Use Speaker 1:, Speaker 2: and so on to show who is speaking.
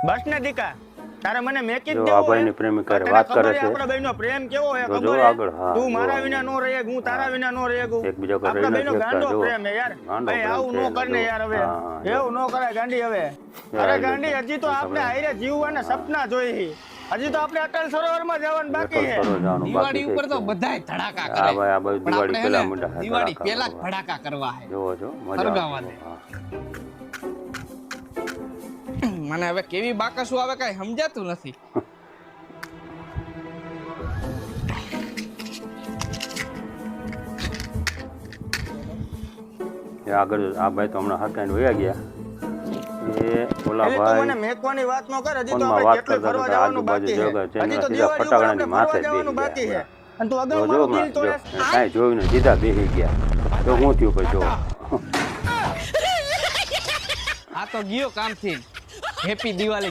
Speaker 1: બસ ને દીકા તારે મને મેકી જ
Speaker 2: જો
Speaker 1: દેવો
Speaker 2: આ ભાઈની પ્રેમિકા વાત કરે છે.
Speaker 1: આપણા બેનો પ્રેમ કેવો હે
Speaker 2: જો
Speaker 1: ખબર
Speaker 2: આગળ,
Speaker 1: હે
Speaker 2: હા,
Speaker 1: તું મારા
Speaker 2: જો
Speaker 1: વિના નો રહે હું તારા વિના નો રહે
Speaker 2: એકબીજા પર
Speaker 1: આપણા
Speaker 2: રહી
Speaker 1: બેનો
Speaker 2: નથી
Speaker 1: ગાંડો
Speaker 2: શકતા, જો.
Speaker 1: પ્રેમ હે યાર
Speaker 2: ગાંડો
Speaker 1: ભાઈ
Speaker 2: પ્રેમ
Speaker 1: આવું
Speaker 2: છે
Speaker 1: નો
Speaker 2: એનો,
Speaker 1: કરને
Speaker 2: જો.
Speaker 1: યાર હવે
Speaker 2: હા, જો.
Speaker 1: એવું નો કરાય ગાંડી હવે
Speaker 2: યાર,
Speaker 1: અરે
Speaker 2: આ
Speaker 1: ગાંડી
Speaker 2: લોકો
Speaker 1: હજી તો આપણે હાઈરે જીવવાના સપના જોઈ હજી તો આપણે અટલ સરોવરમાં જવાનું બાકી છે
Speaker 3: દિવાળી ઉપર તો બધાય ધડાકા કરે.
Speaker 2: આ ભાઈ આ બધું
Speaker 3: પણ
Speaker 2: દિવાળી
Speaker 3: આપણે
Speaker 2: પહેલા
Speaker 3: હે ને,
Speaker 2: મંડા
Speaker 3: દિવાળી પહેલા જ ધડાકા કરવા હે.
Speaker 2: જોવો છો મજા
Speaker 3: હરગાવા
Speaker 2: આવે.
Speaker 3: દે.
Speaker 2: હા.
Speaker 3: મને હવે કેવી બાકસું આવે કઈ સમજાતું નથી.
Speaker 2: એ આગળ આ ભાઈ તો હમણાં હરકાઈને વયા ગયા. એ ઓલા
Speaker 1: એવી તો
Speaker 2: ભાઈ
Speaker 1: મને મેકવાની વાત નો કર હજી તો
Speaker 2: ફોનમાં
Speaker 1: આપણે
Speaker 2: વાત
Speaker 1: કેટલું
Speaker 2: કરતા
Speaker 1: ફરવા
Speaker 2: હતા,
Speaker 1: જવાનું
Speaker 2: આજુબાજુ
Speaker 1: બાકી છે
Speaker 2: જગા છે,
Speaker 1: હજી તો
Speaker 2: સીધા
Speaker 1: દિવાળી ઉપર
Speaker 2: ફટાકડાની
Speaker 1: આપણે
Speaker 2: માથે
Speaker 1: ફરવા જવાનું
Speaker 2: બેસી
Speaker 1: બાકી છે
Speaker 2: ગયા.
Speaker 1: અને તું અગાઉ
Speaker 2: જો
Speaker 1: મારું દિલ
Speaker 2: હમણાં જો
Speaker 1: તોડે
Speaker 2: કાંઈ જોયું ને સીધા બેસી ગયા. તો હું થયું પછી જો
Speaker 3: આ તો ગયો કામથી. હેપી દિવાળી.